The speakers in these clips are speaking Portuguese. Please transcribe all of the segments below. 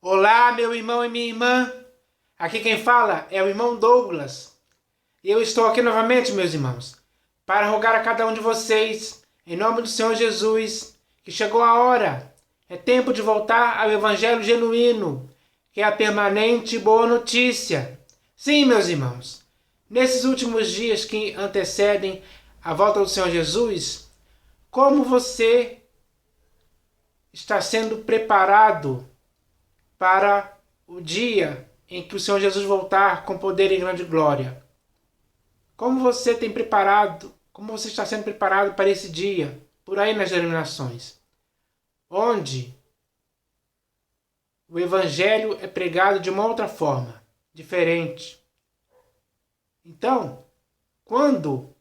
Olá, meu irmão e minha irmã. Aqui quem fala é o irmão Douglas. E eu estou aqui novamente, meus irmãos, para rogar a cada um de vocês, em nome do Senhor Jesus, que chegou a hora. É tempo de voltar ao Evangelho genuíno, que é a permanente boa notícia. Sim, meus irmãos, nesses últimos dias que antecedem a volta do Senhor Jesus, como você está sendo preparado para o dia em que o Senhor Jesus voltar com poder e grande glória? Como você tem preparado, como você está sendo preparado para esse dia, por aí nas denominações, onde o Evangelho é pregado de uma outra forma, diferente. Então, quando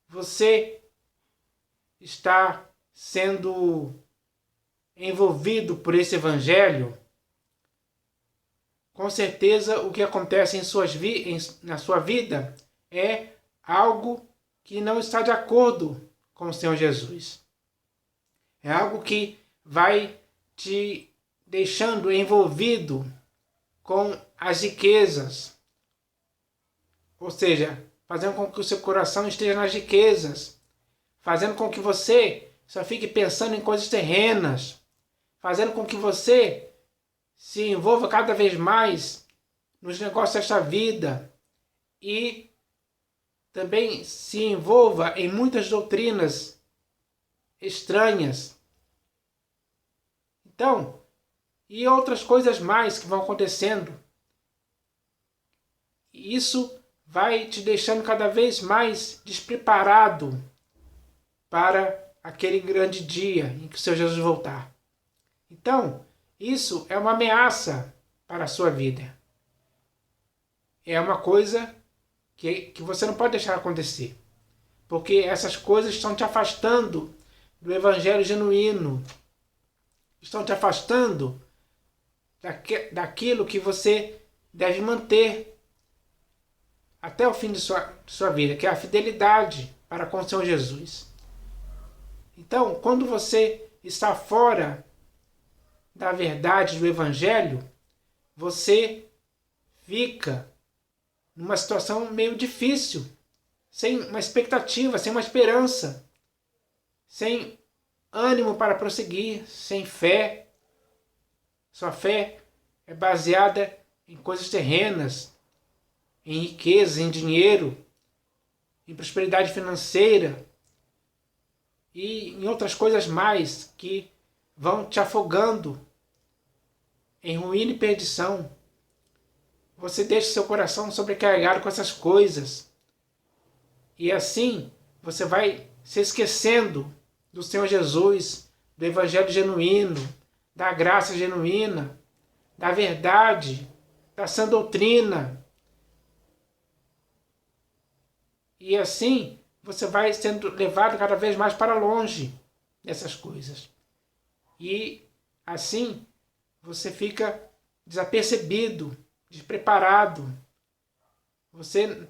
você está sendo envolvido por esse Evangelho, com certeza o que acontece na sua vida é algo que não está de acordo com o Senhor Jesus. É algo que vai te deixando envolvido com as riquezas. Ou seja, fazendo com que o seu coração esteja nas riquezas. Fazendo com que você só fique pensando em coisas terrenas. Fazendo com que você se envolva cada vez mais nos negócios desta vida e também se envolva em muitas doutrinas estranhas. Então, e outras coisas mais que vão acontecendo. Isso vai te deixando cada vez mais despreparado para aquele grande dia em que o Senhor Jesus voltar. Então, isso é uma ameaça para a sua vida. É uma coisa que você não pode deixar acontecer. Porque essas coisas estão te afastando do Evangelho genuíno. Estão te afastando daquilo que você deve manter até o fim de sua vida, que é a fidelidade para com o Senhor Jesus. Então, quando você está fora da verdade do Evangelho, você fica numa situação meio difícil, sem uma expectativa, sem uma esperança, sem ânimo para prosseguir, sem fé. Sua fé é baseada em coisas terrenas, em riqueza, em dinheiro, em prosperidade financeira e em outras coisas mais que vão te afogando em ruína e perdição. Você deixa seu coração sobrecarregado com essas coisas. E assim você vai se esquecendo do Senhor Jesus, do Evangelho genuíno, da graça genuína, da verdade, da sã doutrina. E assim você vai sendo levado cada vez mais para longe dessas coisas. E assim você fica desapercebido, despreparado. Você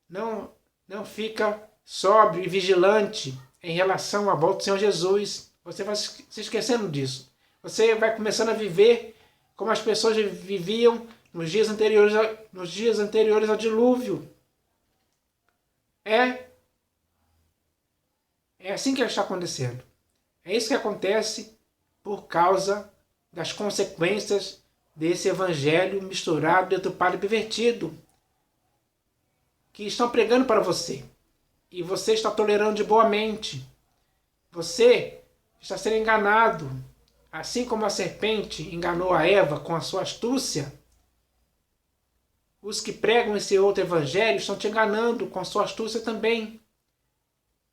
não fica sóbrio e vigilante em relação à volta do Senhor Jesus. Você vai se esquecendo disso. Você vai começando a viver como as pessoas viviam nos dias anteriores ao dilúvio. É assim que está acontecendo. É isso que acontece por causa das consequências desse evangelho misturado, deturpado e pervertido que estão pregando para você. E você está tolerando de boa mente. Você está sendo enganado. Assim como a serpente enganou a Eva com a sua astúcia, os que pregam esse outro evangelho estão te enganando com a sua astúcia também.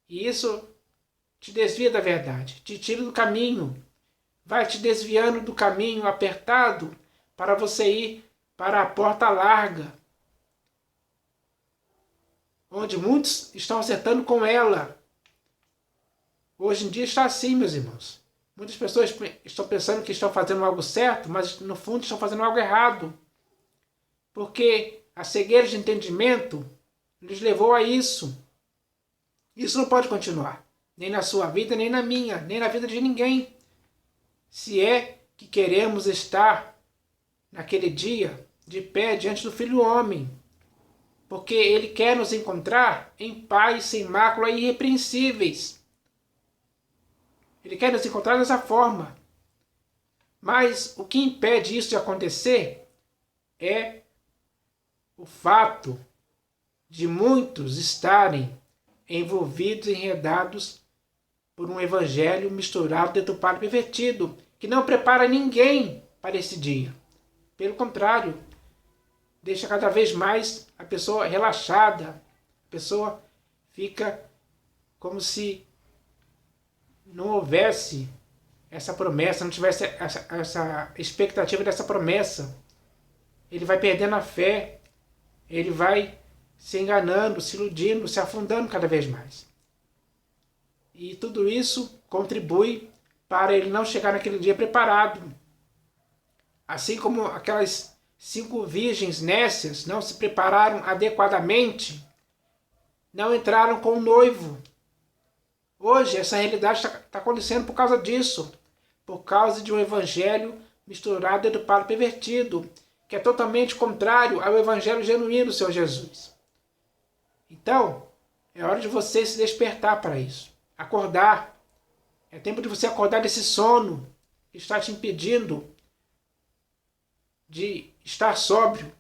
E isso te desvia da verdade, te tira do caminho, vai te desviando do caminho apertado para você ir para a porta larga, onde muitos estão acertando com ela. Hoje em dia está assim, meus irmãos. Muitas pessoas estão pensando que estão fazendo algo certo, mas no fundo estão fazendo algo errado. Porque a cegueira de entendimento lhes levou a isso. Isso não pode continuar. Nem na sua vida, nem na minha, nem na vida de ninguém. Se é que queremos estar naquele dia de pé diante do Filho do Homem, porque Ele quer nos encontrar em paz, sem mácula e irrepreensíveis. Ele quer nos encontrar dessa forma. Mas o que impede isso de acontecer é o fato de muitos estarem envolvidos e enredados por um evangelho misturado, deturpado e pervertido, que não prepara ninguém para esse dia. Pelo contrário, deixa cada vez mais a pessoa relaxada. A pessoa fica como se não houvesse essa promessa, não tivesse essa expectativa dessa promessa. Ele vai perdendo a fé, ele vai se enganando, se iludindo, se afundando cada vez mais. E tudo isso contribui para ele não chegar naquele dia preparado. Assim como aquelas 5 virgens nécias não se prepararam adequadamente, não entraram com o noivo. Hoje essa realidade está acontecendo por causa disso, por causa de um evangelho misturado, deturpado, pervertido, que é totalmente contrário ao evangelho genuíno do Senhor Jesus. Então, é hora de você se despertar para isso. Acordar. É tempo de você acordar desse sono que está te impedindo de estar sóbrio.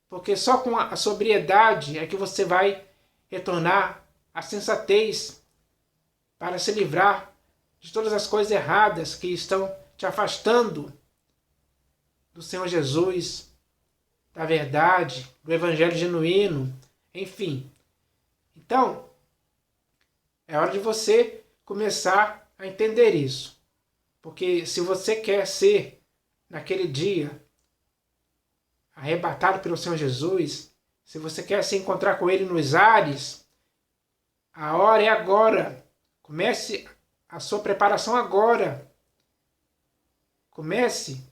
Porque só com a sobriedade é que você vai retornar à sensatez para se livrar de todas as coisas erradas que estão te afastando do Senhor Jesus, da verdade, do evangelho genuíno, enfim. Então, é hora de você começar a entender isso. Porque se você quer ser, naquele dia, arrebatado pelo Senhor Jesus, se você quer se encontrar com Ele nos ares, a hora é agora. Comece a sua preparação agora. Comece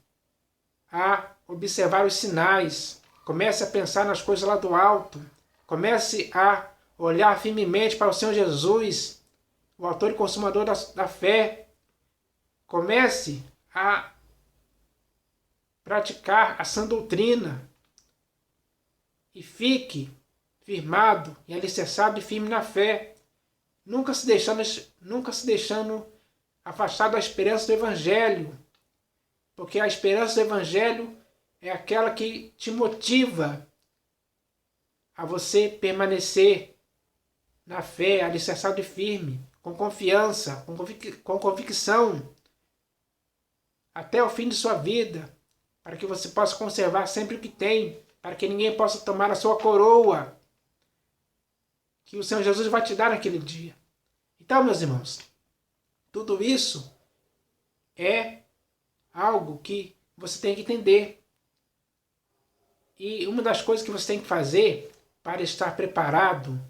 a observar os sinais. Comece a pensar nas coisas lá do alto. Comece a olhar firmemente para o Senhor Jesus, o autor e consumador da fé. Comece a praticar a sã doutrina e fique firmado e alicerçado e firme na fé, nunca se deixando afastado da esperança do Evangelho, porque a esperança do Evangelho é aquela que te motiva a você permanecer na fé, alicerçado e firme, com confiança, com convicção, até o fim de sua vida, para que você possa conservar sempre o que tem, para que ninguém possa tomar a sua coroa, que o Senhor Jesus vai te dar naquele dia. Então, meus irmãos, tudo isso é algo que você tem que entender. E uma das coisas que você tem que fazer para estar preparado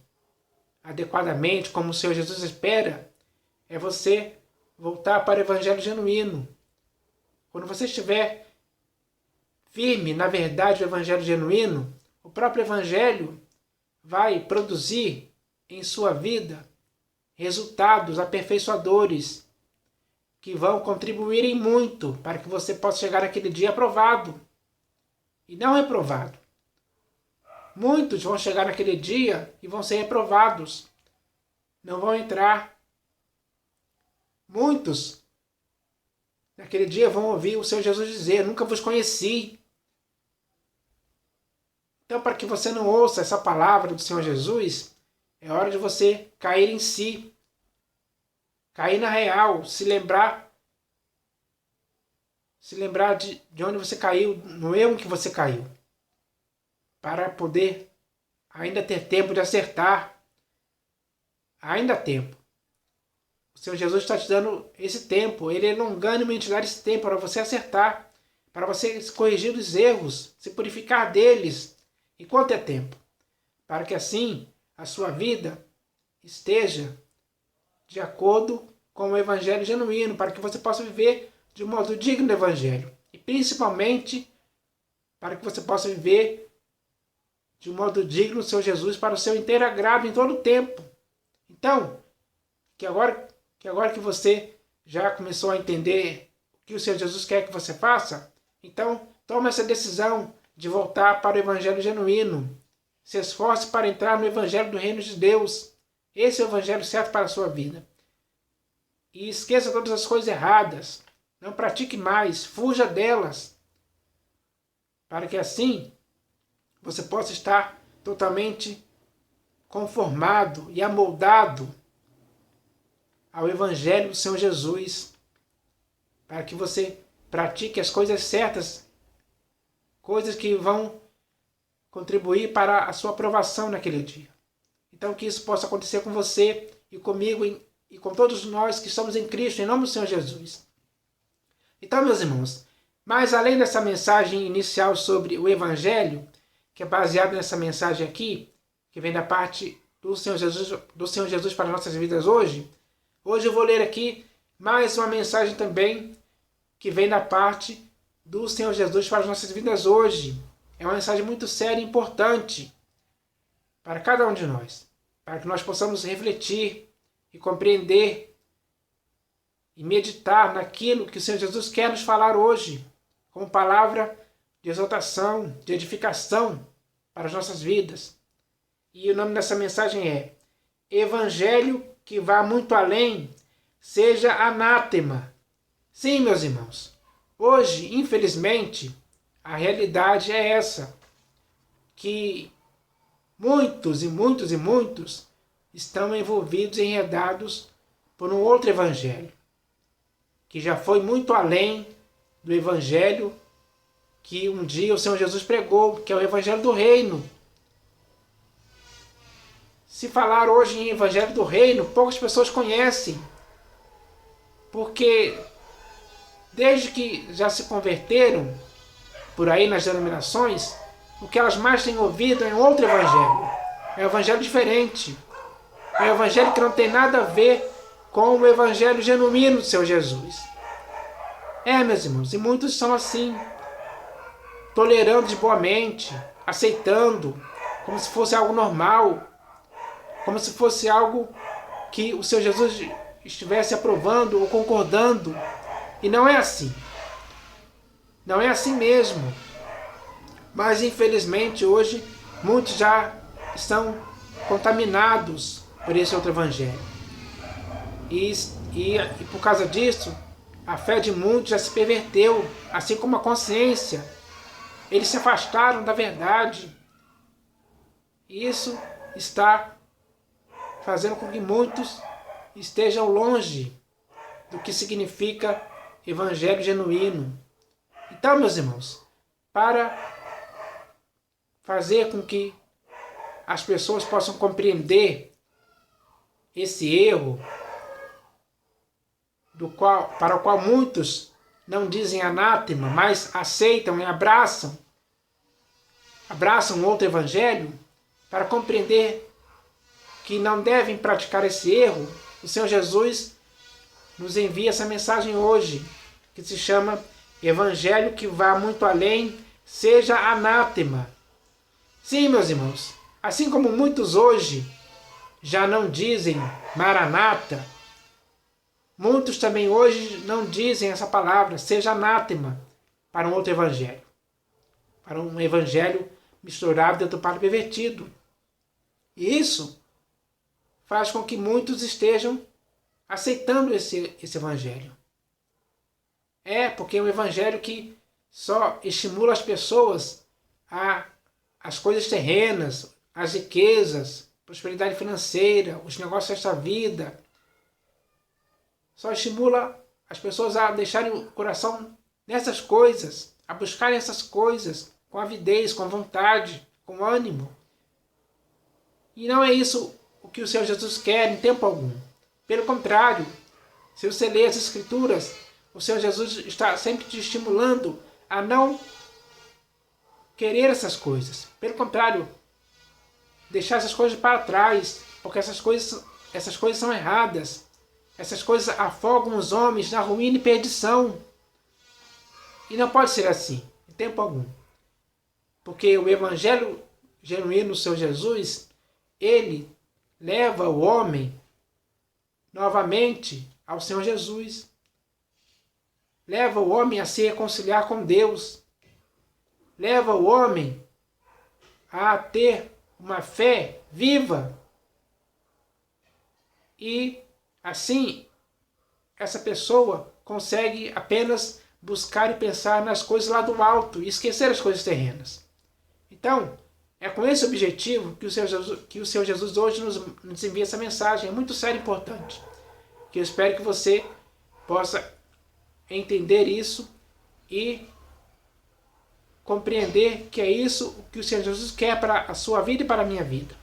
adequadamente, como o Senhor Jesus espera, é você voltar para o Evangelho genuíno. Quando você estiver firme na verdade do Evangelho genuíno, o próprio Evangelho vai produzir em sua vida resultados aperfeiçoadores que vão contribuir em muito para que você possa chegar naquele dia aprovado e não reprovado. Muitos vão chegar naquele dia e vão ser reprovados, não vão entrar. Muitos naquele dia vão ouvir o Senhor Jesus dizer: nunca vos conheci. Então, para que você não ouça essa palavra do Senhor Jesus, é hora de você cair em si, cair na real, se lembrar de onde você caiu, no erro que você caiu, para poder ainda ter tempo de acertar. Ainda há tempo. O Senhor Jesus está te dando esse tempo, Ele é longânimo em te dar esse tempo para você acertar, para você corrigir os erros, se purificar deles. Enquanto é tempo, para que assim a sua vida esteja de acordo com o Evangelho genuíno, para que você possa viver de um modo digno do Evangelho. E principalmente para que você possa viver de um modo digno do Senhor Jesus para o seu inteiro agrado em todo o tempo. Então, que agora que você já começou a entender que o Senhor Jesus quer que você faça, então tome essa decisão de voltar para o Evangelho genuíno. Se esforce para entrar no Evangelho do Reino de Deus. Esse é o Evangelho certo para a sua vida. E esqueça todas as coisas erradas. Não pratique mais, fuja delas. Para que assim você possa estar totalmente conformado e amoldado ao Evangelho do Senhor Jesus. Para que você pratique as coisas certas, coisas que vão contribuir para a sua aprovação naquele dia. Então que isso possa acontecer com você e comigo e com todos nós que estamos em Cristo, em nome do Senhor Jesus. Então, meus irmãos, mas além dessa mensagem inicial sobre o Evangelho, que é baseado nessa mensagem aqui, que vem da parte do Senhor Jesus para as nossas vidas hoje eu vou ler aqui mais uma mensagem também que vem da parte do Senhor Jesus para as nossas vidas hoje. É uma mensagem muito séria e importante para cada um de nós, para que nós possamos refletir e compreender e meditar naquilo que o Senhor Jesus quer nos falar hoje, como palavra de exortação, de edificação para as nossas vidas. E o nome dessa mensagem é Evangelho que vá muito além, seja anátema. Sim, meus irmãos, hoje, infelizmente, a realidade é essa, que muitos estão envolvidos e enredados por um outro evangelho, que já foi muito além do evangelho que um dia o Senhor Jesus pregou, que é o evangelho do reino. Se falar hoje em evangelho do reino, poucas pessoas conhecem, porque desde que já se converteram por aí nas denominações, o que elas mais têm ouvido é um outro evangelho. É um evangelho diferente. É um evangelho que não tem nada a ver com o evangelho genuíno do Senhor Jesus. Meus irmãos, e muitos são assim, tolerando de boa mente, aceitando, como se fosse algo normal, como se fosse algo que o Senhor Jesus estivesse aprovando ou concordando. E não é assim. Não é assim mesmo. Mas infelizmente hoje muitos já estão contaminados por esse outro evangelho. E por causa disso, a fé de muitos já se perverteu, assim como a consciência. Eles se afastaram da verdade. E isso está fazendo com que muitos estejam longe do que significa evangelho genuíno. Então, meus irmãos, para fazer com que as pessoas possam compreender esse erro para o qual muitos não dizem anátema, mas aceitam e abraçam outro evangelho, para compreender que não devem praticar esse erro, o Senhor Jesus nos envia essa mensagem hoje, que se chama Evangelho que vá muito além, seja anátema. Sim, meus irmãos, assim como muitos hoje já não dizem Maranata, muitos também hoje não dizem essa palavra, seja anátema, para um outro evangelho. Para um evangelho misturado, deturpado e pervertido. E isso faz com que muitos estejam aceitando esse evangelho. Porque é um evangelho que só estimula as pessoas as coisas terrenas, as riquezas, prosperidade financeira, os negócios desta vida. Só estimula as pessoas a deixarem o coração nessas coisas, a buscarem essas coisas com avidez, com vontade, com ânimo. E não é isso o que o Senhor Jesus quer em tempo algum. Pelo contrário, se você ler as Escrituras, o Senhor Jesus está sempre te estimulando a não querer essas coisas. Pelo contrário, deixar essas coisas para trás, porque essas coisas são erradas. Essas coisas afogam os homens na ruína e perdição. E não pode ser assim, em tempo algum. Porque o Evangelho genuíno do Senhor Jesus, ele leva o homem novamente ao Senhor Jesus. leva o homem a se reconciliar com Deus, leva o homem a ter uma fé viva. E assim, essa pessoa consegue apenas buscar e pensar nas coisas lá do alto e esquecer as coisas terrenas. Então, é com esse objetivo que o Senhor Jesus hoje nos envia essa mensagem. É muito séria e importante. Que eu espero que você possa entender isso e compreender que é isso que o Senhor Jesus quer para a sua vida e para a minha vida.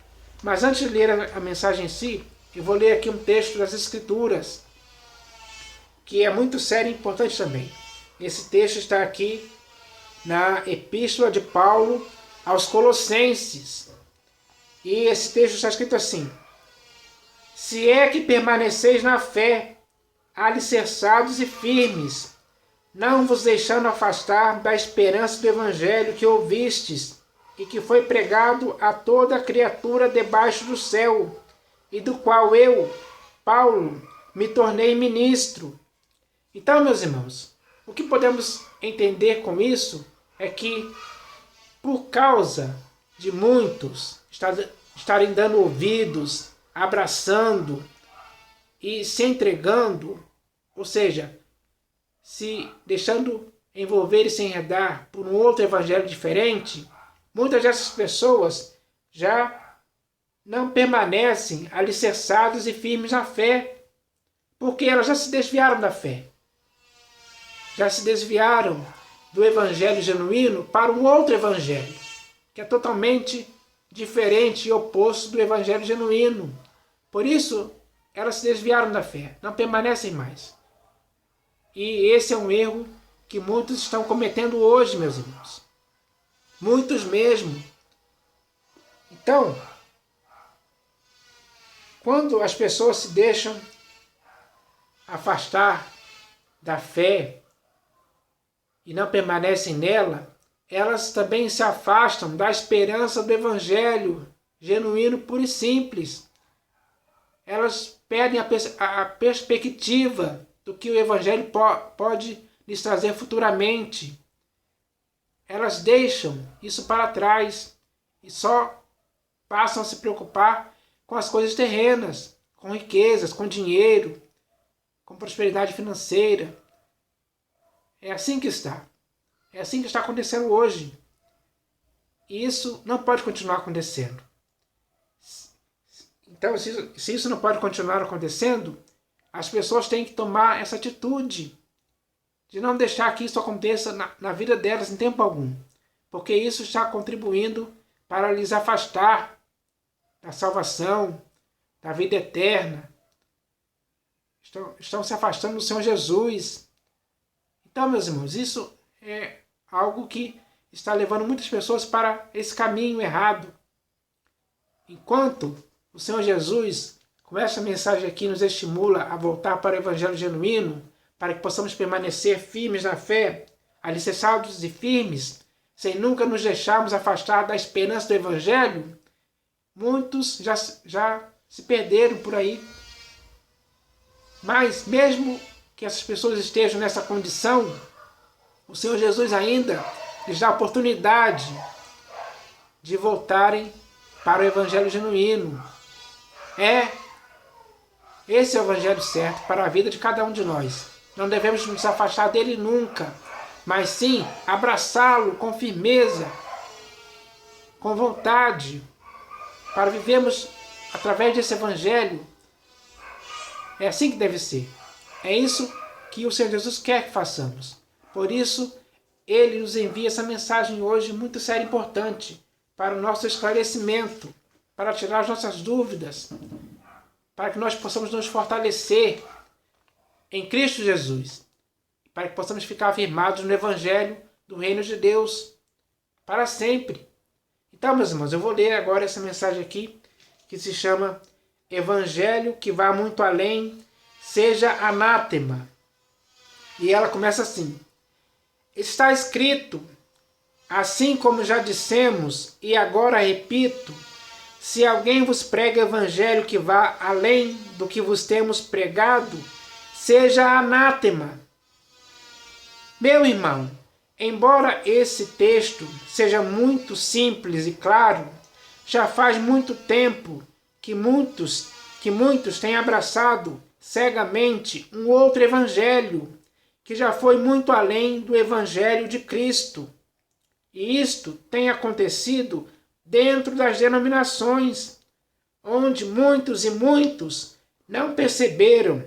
Mas antes de ler a mensagem em si, eu vou ler aqui um texto das Escrituras, que é muito sério e importante também. Esse texto está aqui na Epístola de Paulo aos Colossenses. E esse texto está escrito assim: se é que permaneceis na fé, alicerçados e firmes, não vos deixando afastar da esperança do Evangelho que ouvistes e que foi pregado a toda criatura debaixo do céu, e do qual eu, Paulo, me tornei ministro. Então, meus irmãos, o que podemos entender com isso é que, por causa de muitos estarem dando ouvidos, abraçando e se entregando, ou seja, se deixando envolver e se enredar por um outro evangelho diferente, muitas dessas pessoas já não permanecem alicerçados e firmes na fé, porque elas já se desviaram da fé. Já se desviaram do evangelho genuíno para um outro evangelho, que é totalmente diferente e oposto do evangelho genuíno. Por isso, elas se desviaram da fé, não permanecem mais. E esse é um erro que muitos estão cometendo hoje, meus irmãos. Muitos mesmo. Então, quando as pessoas se deixam afastar da fé e não permanecem nela, elas também se afastam da esperança do evangelho genuíno, puro e simples. Elas perdem a perspectiva do que o evangelho pode lhes trazer futuramente. Elas deixam isso para trás e só passam a se preocupar com as coisas terrenas, com riquezas, com dinheiro, com prosperidade financeira. É assim que está. É assim que está acontecendo hoje. E isso não pode continuar acontecendo. Então, se isso não pode continuar acontecendo, as pessoas têm que tomar essa atitude de não deixar que isso aconteça na vida delas em tempo algum. Porque isso está contribuindo para lhes afastar da salvação, da vida eterna. Estão se afastando do Senhor Jesus. Então, meus irmãos, isso é algo que está levando muitas pessoas para esse caminho errado. Enquanto o Senhor Jesus, com essa mensagem aqui, nos estimula a voltar para o Evangelho genuíno, para que possamos permanecer firmes na fé, alicerçados e firmes, sem nunca nos deixarmos afastar da esperança do Evangelho, muitos já se perderam por aí. Mas mesmo que essas pessoas estejam nessa condição, o Senhor Jesus ainda lhes dá a oportunidade de voltarem para o Evangelho genuíno. Esse é o Evangelho certo para a vida de cada um de nós. Não devemos nos afastar dele nunca, mas sim abraçá-lo com firmeza, com vontade, para vivermos através desse Evangelho. É assim que deve ser. É isso que o Senhor Jesus quer que façamos. Por isso, Ele nos envia essa mensagem hoje muito séria e importante para o nosso esclarecimento, para tirar as nossas dúvidas, para que nós possamos nos fortalecer em Cristo Jesus, para que possamos ficar firmados no Evangelho do Reino de Deus para sempre. Então, meus irmãos, eu vou ler agora essa mensagem aqui, que se chama Evangelho que vá muito além, seja anátema. E ela começa assim: está escrito, assim como já dissemos, e agora repito, se alguém vos prega evangelho que vá além do que vos temos pregado, seja anátema. Meu irmão, embora esse texto seja muito simples e claro, já faz muito tempo que muitos têm abraçado cegamente um outro evangelho, que já foi muito além do evangelho de Cristo. E isto tem acontecido dentro das denominações, onde muitos e muitos não perceberam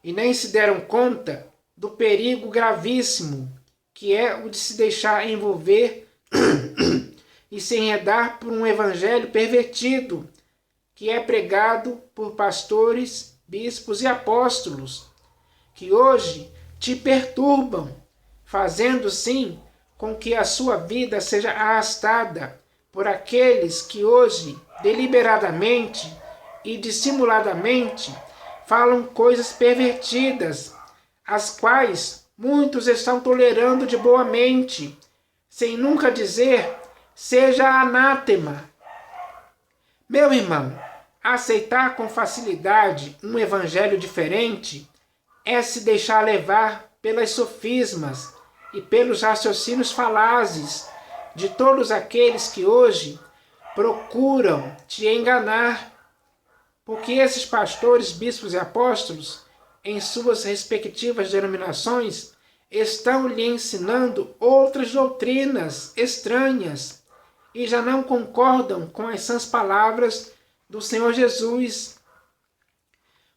e nem se deram conta do perigo gravíssimo que é o de se deixar envolver e se enredar por um evangelho pervertido, que é pregado por pastores, bispos e apóstolos, que hoje te perturbam, fazendo sim com que a sua vida seja arrastada por aqueles que hoje, deliberadamente e dissimuladamente, falam coisas pervertidas, as quais muitos estão tolerando de boa mente, sem nunca dizer seja anátema. Meu irmão, aceitar com facilidade um evangelho diferente é se deixar levar pelas sofismas e pelos raciocínios falazes de todos aqueles que hoje procuram te enganar, porque esses pastores, bispos e apóstolos, em suas respectivas denominações, estão lhe ensinando outras doutrinas estranhas e já não concordam com as sãs palavras do Senhor Jesus,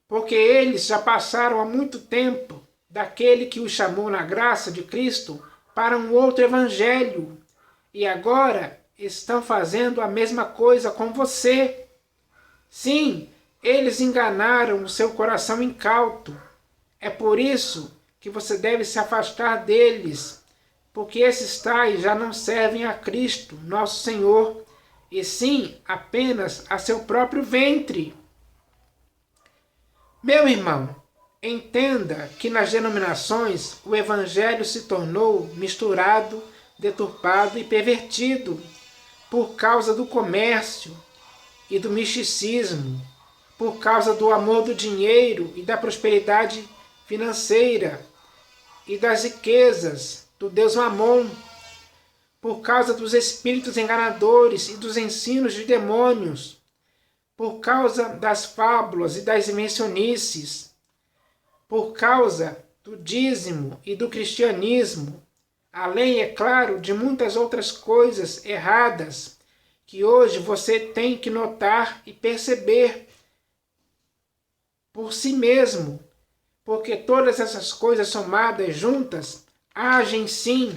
porque eles já passaram há muito tempo daquele que os chamou na graça de Cristo para um outro evangelho, e agora estão fazendo a mesma coisa com você. Sim, eles enganaram o seu coração incauto. É por isso que você deve se afastar deles, porque esses tais já não servem a Cristo, nosso Senhor, e sim apenas a seu próprio ventre. Meu irmão, entenda que nas denominações o evangelho se tornou misturado, deturpado e pervertido por causa do comércio e do misticismo, por causa do amor do dinheiro e da prosperidade financeira e das riquezas do Deus Mamon, por causa dos espíritos enganadores e dos ensinos de demônios, por causa das fábulas e das invencionices, por causa do dízimo e do cristianismo, além, é claro, de muitas outras coisas erradas que hoje você tem que notar e perceber por si mesmo, porque todas essas coisas somadas juntas agem sim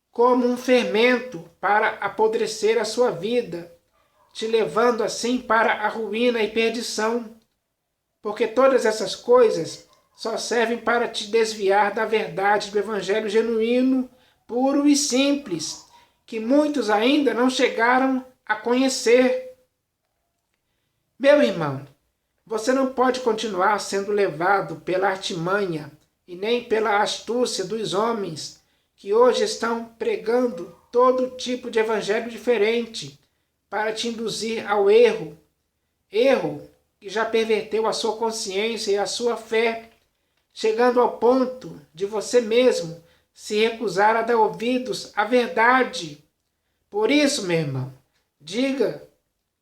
como um fermento para apodrecer a sua vida, te levando assim para a ruína e perdição, porque todas essas coisas só servem para te desviar da verdade do evangelho genuíno, puro e simples, que muitos ainda não chegaram a conhecer. Meu irmão, você não pode continuar sendo levado pela artimanha e nem pela astúcia dos homens que hoje estão pregando todo tipo de evangelho diferente para te induzir ao erro que já perverteu a sua consciência e a sua fé, chegando ao ponto de você mesmo se recusar a dar ouvidos à verdade. Por isso, meu irmão, diga,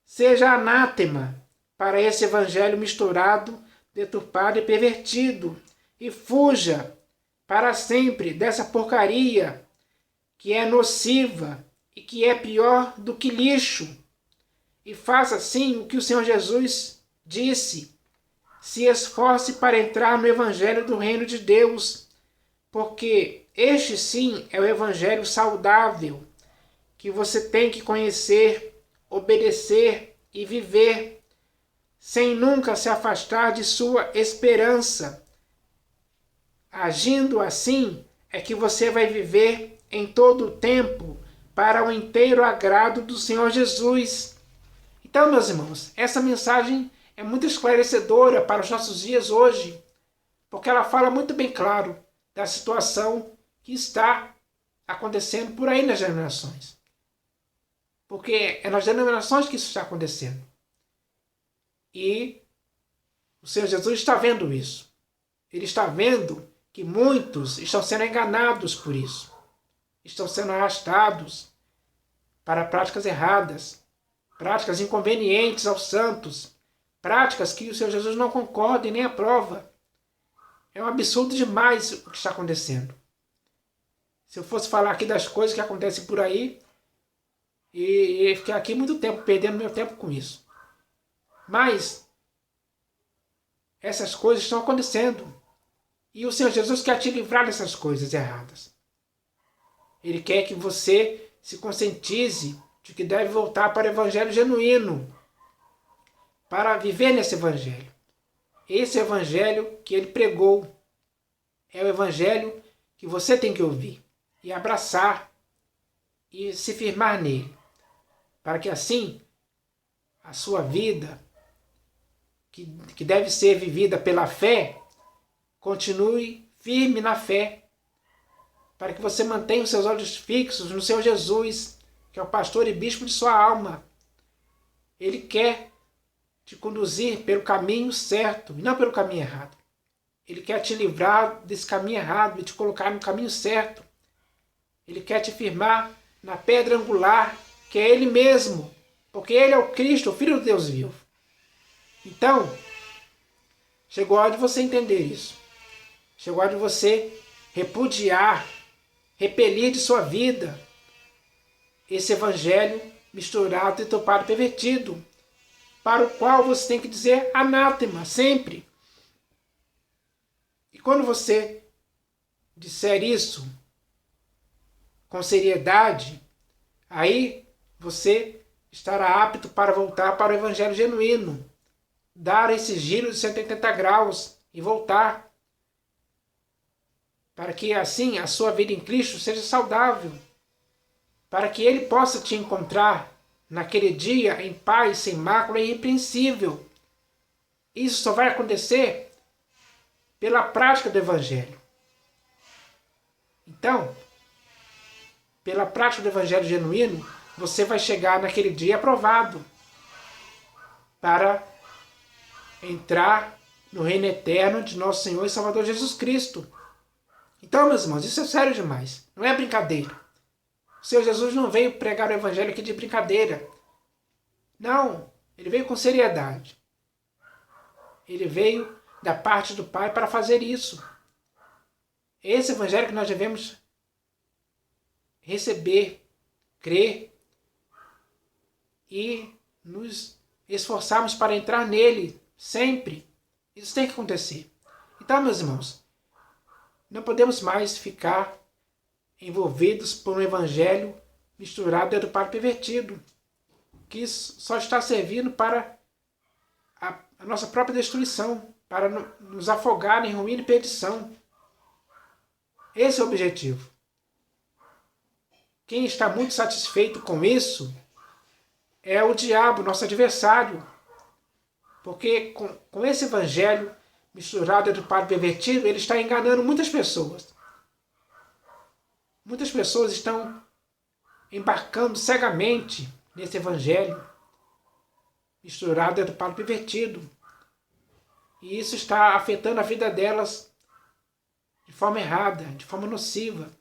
seja anátema para esse evangelho misturado, deturpado e pervertido, e fuja para sempre dessa porcaria que é nociva e que é pior do que lixo. E faça assim o que o Senhor Jesus disse: se esforce para entrar no evangelho do reino de Deus, porque este sim é o evangelho saudável, que você tem que conhecer, obedecer e viver, sem nunca se afastar de sua esperança. Agindo assim, é que você vai viver em todo o tempo para o inteiro agrado do Senhor Jesus. Então, meus irmãos, essa mensagem é muito esclarecedora para os nossos dias hoje, porque ela fala muito bem claro da situação que está acontecendo por aí nas denominações. Porque é nas denominações que isso está acontecendo. E o Senhor Jesus está vendo isso. Ele está vendo que muitos estão sendo enganados por isso. Estão sendo arrastados para práticas erradas, práticas inconvenientes aos santos, práticas que o Senhor Jesus não concorda e nem aprova. É um absurdo demais o que está acontecendo. Se eu fosse falar aqui das coisas que acontecem por aí, e ficar aqui muito tempo, perdendo meu tempo com isso. Mas essas coisas estão acontecendo. E o Senhor Jesus quer te livrar dessas coisas erradas. Ele quer que você se conscientize de que deve voltar para o evangelho genuíno, para viver nesse evangelho. Esse evangelho que ele pregou é o evangelho que você tem que ouvir e abraçar e se firmar nele, para que assim a sua vida, que deve ser vivida pela fé, continue firme na fé, para que você mantenha os seus olhos fixos no Senhor Jesus, que é o pastor e bispo de sua alma. Ele quer te conduzir pelo caminho certo e não pelo caminho errado. Ele quer te livrar desse caminho errado e te colocar no caminho certo. Ele quer te firmar na pedra angular, que é Ele mesmo, porque Ele é o Cristo, o Filho do Deus vivo. Então, chegou a hora de você entender isso. Chegou a hora de você repudiar, repelir de sua vida esse evangelho misturado, deturpado, pervertido, para o qual você tem que dizer anátema, sempre. E quando você disser isso com seriedade, aí você estará apto para voltar para o evangelho genuíno, dar esse giro de 180 graus e voltar, para que assim a sua vida em Cristo seja saudável, para que Ele possa te encontrar naquele dia em paz, sem mácula e irrepreensível. Isso só vai acontecer pela prática do evangelho. Então, pela prática do evangelho genuíno, você vai chegar naquele dia aprovado para entrar no reino eterno de nosso Senhor e Salvador Jesus Cristo. Então, meus irmãos, isso é sério demais. Não é brincadeira. O Senhor Jesus não veio pregar o evangelho aqui de brincadeira. Não, ele veio com seriedade. Ele veio da parte do Pai para fazer isso. Esse evangelho que nós devemos receber, crer e nos esforçarmos para entrar nele sempre. Isso tem que acontecer. Então, meus irmãos, não podemos mais ficar envolvidos por um evangelho misturado e deturpado, pervertido, que só está servindo para a nossa própria destruição, para nos afogar em ruína e perdição. Esse é o objetivo. Quem está muito satisfeito com isso é o diabo, nosso adversário. Porque com esse evangelho misturado, deturpado, pervertido, ele está enganando muitas pessoas. Muitas pessoas estão embarcando cegamente nesse evangelho misturado, deturpado, pervertido. E isso está afetando a vida delas de forma errada, de forma nociva.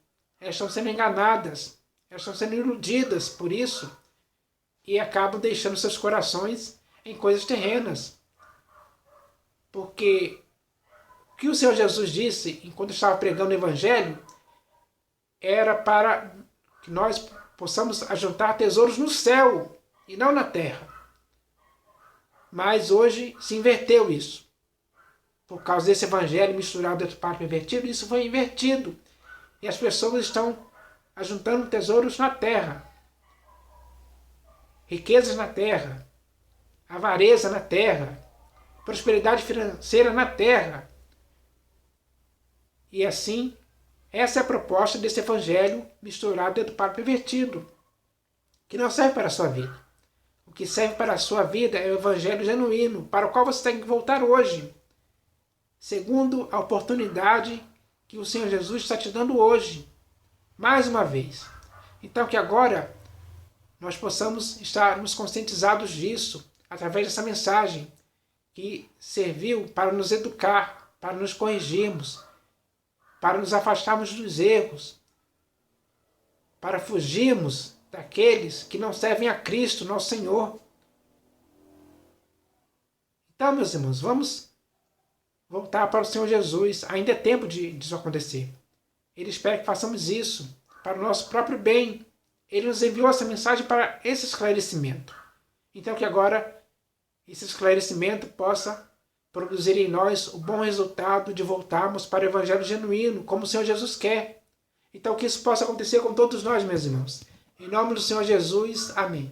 Elas estão sendo enganadas, elas estão sendo iludidas por isso e acabam deixando seus corações em coisas terrenas. Porque o que o Senhor Jesus disse enquanto estava pregando o evangelho era para que nós possamos ajuntar tesouros no céu e não na terra. Mas hoje se inverteu isso. Por causa desse evangelho misturado, deturpado, pervertido, isso foi invertido. E as pessoas estão ajuntando tesouros na terra. Riquezas na terra. Avareza na terra. Prosperidade financeira na terra. E assim, essa é a proposta desse evangelho misturado, deturpado, pervertido, que não serve para a sua vida. O que serve para a sua vida é o evangelho genuíno, para o qual você tem que voltar hoje, segundo a oportunidade que o Senhor Jesus está te dando hoje, mais uma vez. Então que agora nós possamos estar nos conscientizados disso, através dessa mensagem, que serviu para nos educar, para nos corrigirmos, para nos afastarmos dos erros, para fugirmos daqueles que não servem a Cristo, nosso Senhor. Então, meus irmãos, vamos voltar para o Senhor Jesus. Ainda é tempo disso acontecer. Ele espera que façamos isso para o nosso próprio bem. Ele nos enviou essa mensagem para esse esclarecimento. Então que agora esse esclarecimento possa produzir em nós o bom resultado de voltarmos para o Evangelho genuíno, como o Senhor Jesus quer. Então que isso possa acontecer com todos nós, meus irmãos. Em nome do Senhor Jesus, amém.